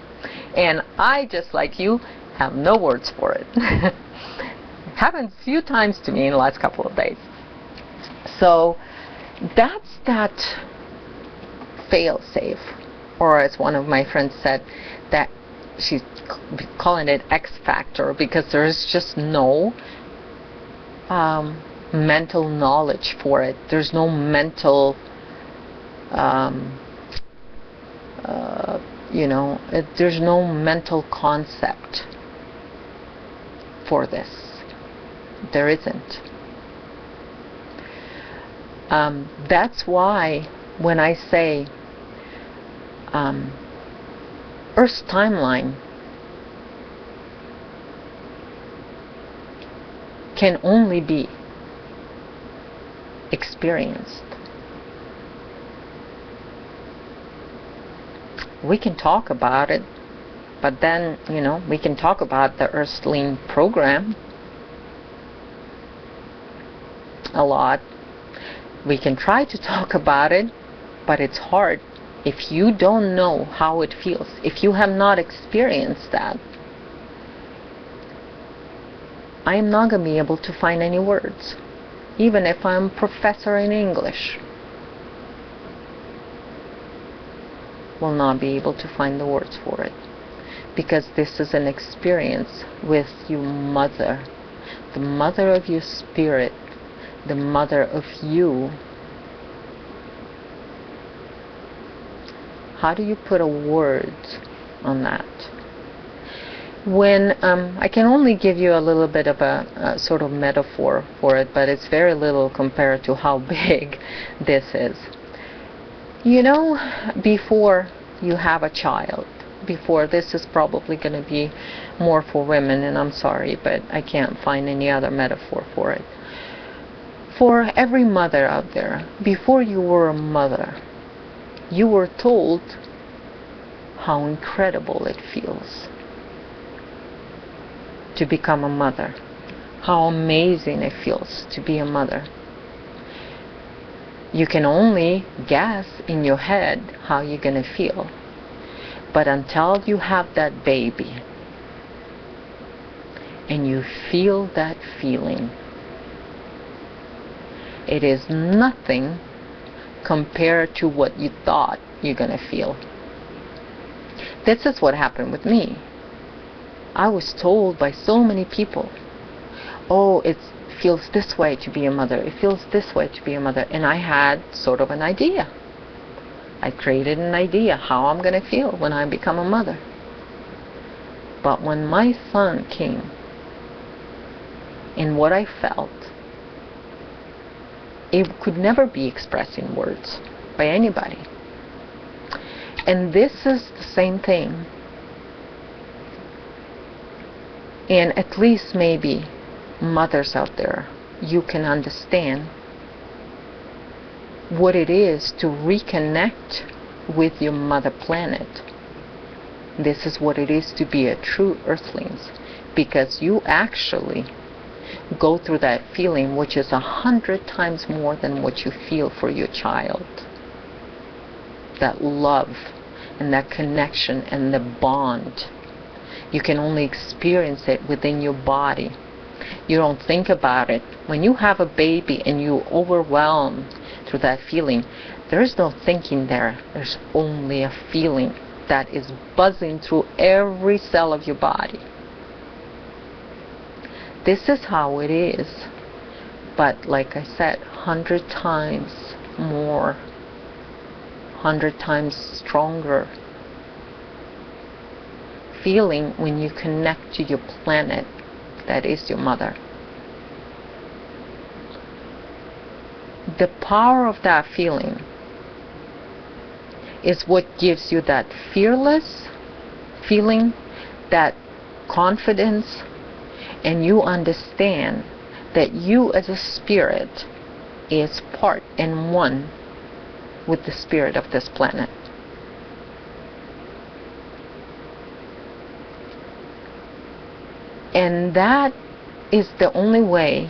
And I, just like you, have no words for it. Happened a few times to me in the last couple of days. So that's that fail-safe, or as one of my friends said, that she's calling it X factor, because there's just no mental knowledge for it. There's no mental, there's no mental concept for this. There isn't. That's why when I say Earth's timeline can only be experienced. We can talk about it, but then, we can talk about the Earthling program a lot. We can try to talk about it, but it's hard if you don't know how it feels, if you have not experienced that. I am not going to be able to find any words, even if I'm a professor in English. Will not be able to find the words for it, because this is an experience with your mother, the mother of your spirit, the mother of you. How do you put a word on that? When I can only give you a little bit of a sort of metaphor for it, but it's very little compared to how big this is. Before you have a child, before, this is probably going to be more for women, and I'm sorry, but I can't find any other metaphor for it. For every mother out there, before you were a mother, you were told how incredible it feels to become a mother, how amazing it feels to be a mother. You can only guess in your head how you're going to feel, but until you have that baby and you feel that feeling, it is nothing compared to what you thought you're going to feel. This is what happened with me. I was told by so many people, oh, it feels this way to be a mother, it feels this way to be a mother, and I had sort of an idea. I created an idea how I'm going to feel when I become a mother. But when my son came, and what I felt, it could never be expressed in words by anybody. And this is the same thing. And at least maybe mothers out there, you can understand what it is to reconnect with your mother planet. This is what it is to be a true earthlings, because you actually go through that feeling, which is 100 times more than what you feel for your child. That love and that connection and the bond, you can only experience it within your body. You don't think about it. When you have a baby and you're overwhelmed through that feeling, there's no thinking there. There's only a feeling that is buzzing through every cell of your body. This is how it is. But like I said, 100 times more, 100 times stronger feeling when you connect to your planet that is your mother. The power of that feeling is what gives you that fearless feeling, that confidence, and you understand that you as a spirit is part and one with the spirit of this planet. And that is the only way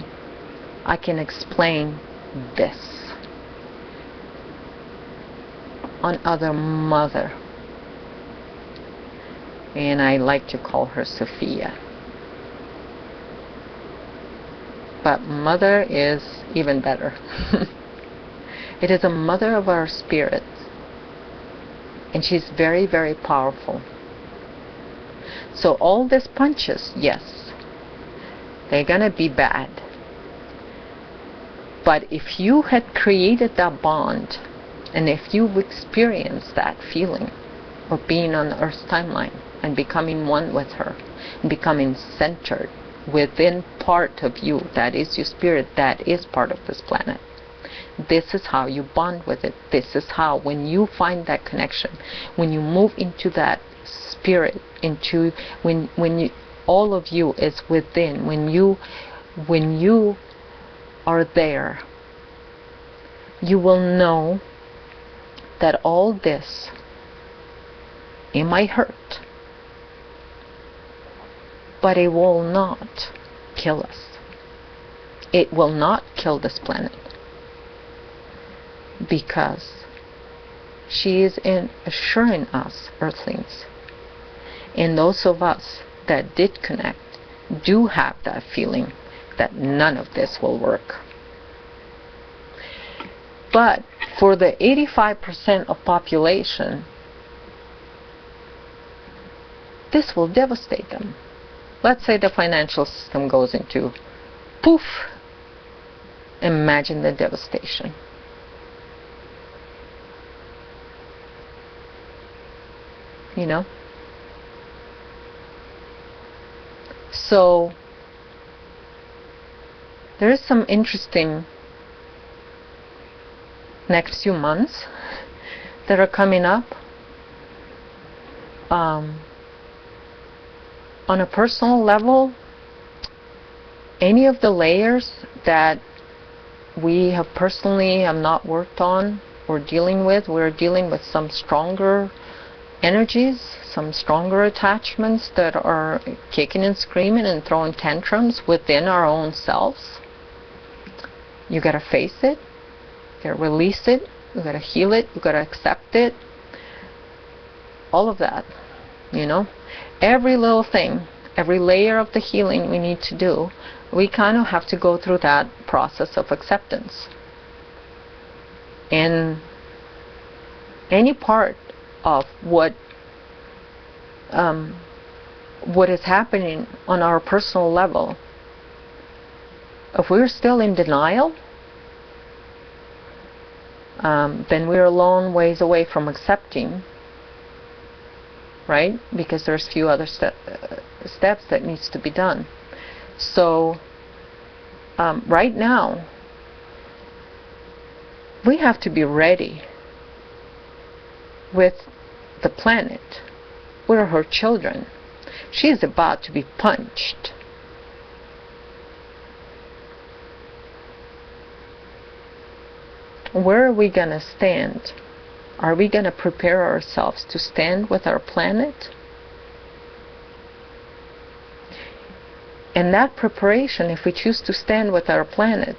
I can explain this on Other Mother. And I like to call her Sophia. But Mother is even better. It is a mother of our spirits. And she's very, very powerful. So all these punches, yes, they're gonna be bad. But if you had created that bond, and if you've experienced that feeling of being on the Earth's timeline and becoming one with her, and becoming centered within part of you that is your spirit, that is part of this planet, this is how you bond with it. This is how, when you find that connection, when you move into that spirit, into when you, all of you is within, when you are there, you will know that all this, it might hurt, but it will not kill us. It will not kill this planet, because she is assuring us, Earthlings, and those of us that did connect do have that feeling that none of this will work. But for the 85% of population, this will devastate them. Let's say the financial system goes into poof. Imagine the devastation. You know? So there is some interesting next few months that are coming up. On a personal level, any of the layers that we have personally have not worked on or dealing with, we're dealing with some stronger energies, some stronger attachments that are kicking and screaming and throwing tantrums within our own selves. You gotta face it, you gotta release it, you gotta heal it, you gotta accept it. All of that, you know. Every little thing, every layer of the healing we need to do, we kind of have to go through that process of acceptance. And any part of what is happening on our personal level, if we're still in denial, then we're a long ways away from accepting, right? Because there's few other steps that needs to be done. So right now we have to be ready with the planet. We're her children. She is about to be punched. Where are we going to stand? Are we going to prepare ourselves to stand with our planet? And that preparation, if we choose to stand with our planet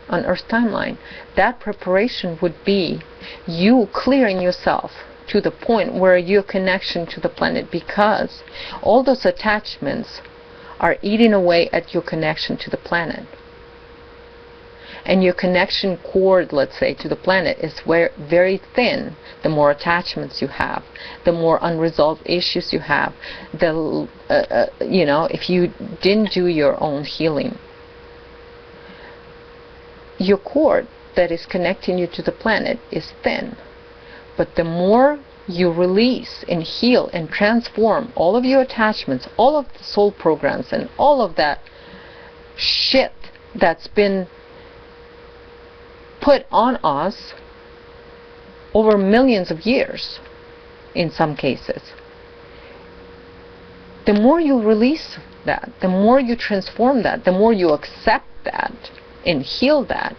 on Earth's timeline, that preparation would be you clearing yourself to the point where your connection to the planet, because all those attachments are eating away at your connection to the planet. and your connection cord, let's say, to the planet is very thin, the more attachments you have, the more unresolved issues you have, if you didn't do your own healing, your cord that is connecting you to the planet is thin. But the more you release and heal and transform all of your attachments, all of the soul programs, and all of that shit that's been put on us over millions of years, in some cases, the more you release that, the more you transform that, the more you accept that and heal that,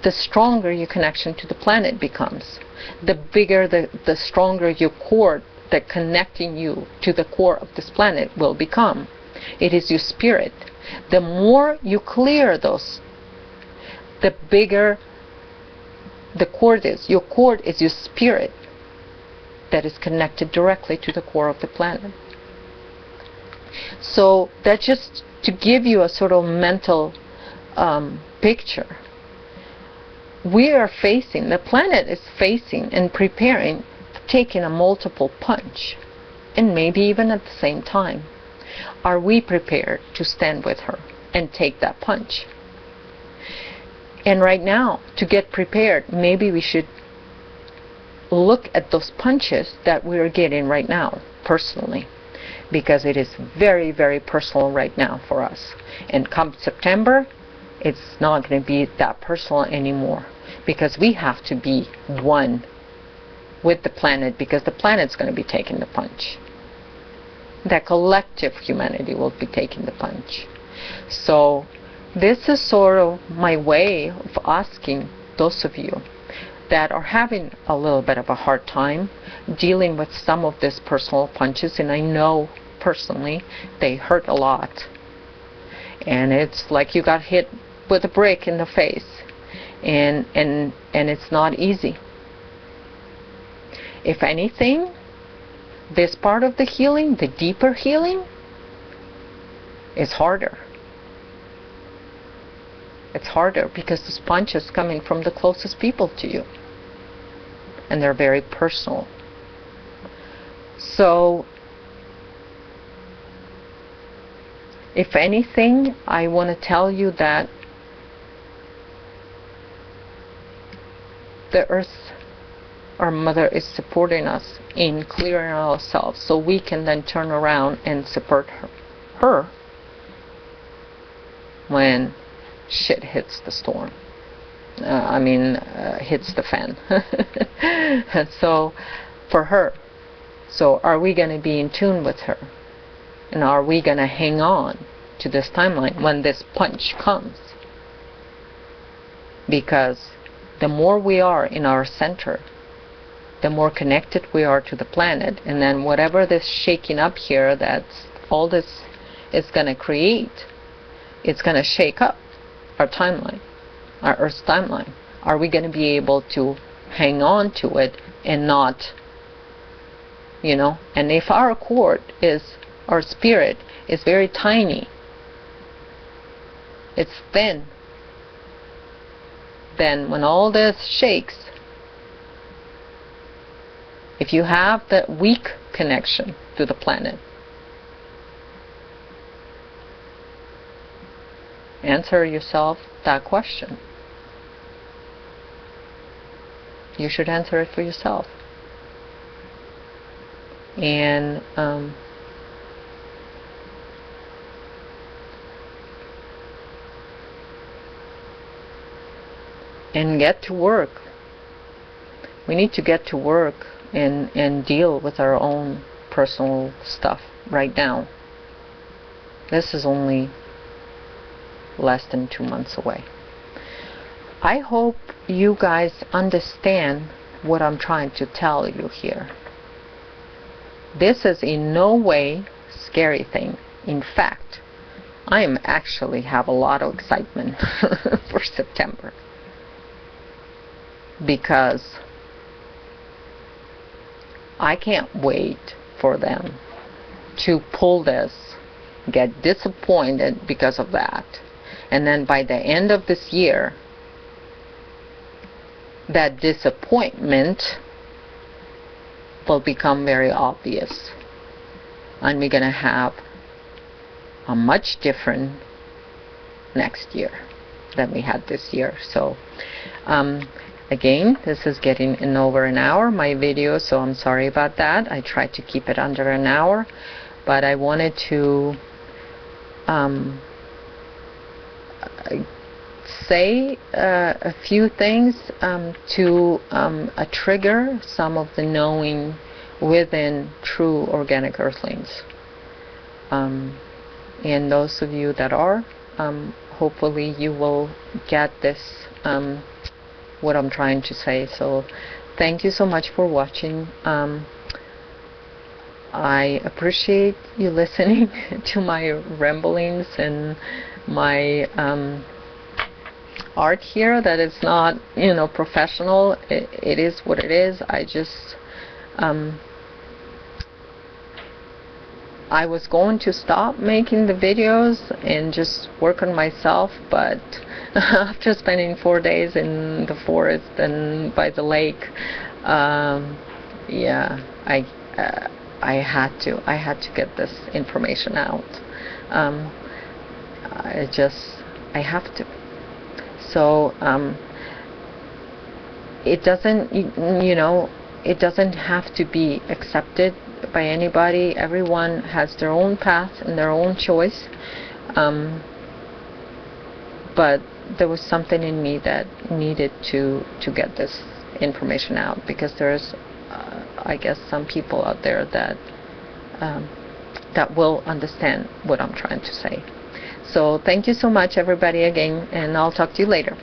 the stronger your connection to the planet becomes. The bigger, the stronger your cord that connecting you to the core of this planet will become. It is your spirit. The more you clear those, the bigger the cord is. Your cord is your spirit that is connected directly to the core of the planet. So that's just to give you a sort of mental picture. We are facing, the planet is facing and preparing, taking a multiple punch, and maybe even at the same time. Are we prepared to stand with her and take that punch? And right now, to get prepared, maybe we should look at those punches that we're getting right now, personally, because it is very, very personal right now for us. And come September, it's not going to be that personal anymore, because we have to be one with the planet, because the planet's going to be taking the punch. That collective humanity will be taking the punch. So this is sort of my way of asking those of you that are having a little bit of a hard time dealing with some of these personal punches, and I know personally they hurt a lot. And it's like you got hit with a brick in the face, and it's not easy. If anything, this part of the healing, the deeper healing, is harder. It's harder because this punch is coming from the closest people to you, and they're very personal. So if anything, I want to tell you that the earth, our mother, is supporting us in clearing ourselves, so we can then turn around and support her when shit hits the storm. Hits the fan. So for her, so are we going to be in tune with her? And are we going to hang on to this timeline when this punch comes? Because the more we are in our center, the more connected we are to the planet, and then whatever this shaking up here, that's all this is going to create, it's going to shake up our timeline, our Earth's timeline. Are we going to be able to hang on to it and not, and if our cord is, our spirit is very tiny, it's thin, then when all this shakes, if you have that weak connection to the planet, answer yourself that question. You should answer it for yourself. And get to work. We need to get to work and deal with our own personal stuff right now. This is only less than 2 months away. I hope you guys understand what I'm trying to tell you here. This is in no way a scary thing. In fact, I actually have a lot of excitement for September, because I can't wait for them to pull this, get disappointed because of that, and then by the end of this year, that disappointment will become very obvious, and we're going to have a much different next year than we had this year. So again, this is getting in over an hour, my video, so I'm sorry about that. I tried to keep it under an hour, but I wanted to say a few things to trigger some of the knowing within true organic earthlings. And those of you that are, hopefully you will get this, what I'm trying to say. So thank you so much for watching. I appreciate you listening to my ramblings and my art here, that is not, you know, professional. It is what it is. I just I was going to stop making the videos and just work on myself, but after spending 4 days in the forest and by the lake, yeah, I had to get this information out. I have to. So it doesn't, you know, it doesn't have to be accepted by anybody. Everyone has their own path and their own choice. But there was something in me that needed to get this information out, because there's, I guess, some people out there that that will understand what I'm trying to say. So thank you so much, everybody, again, and I'll talk to you later.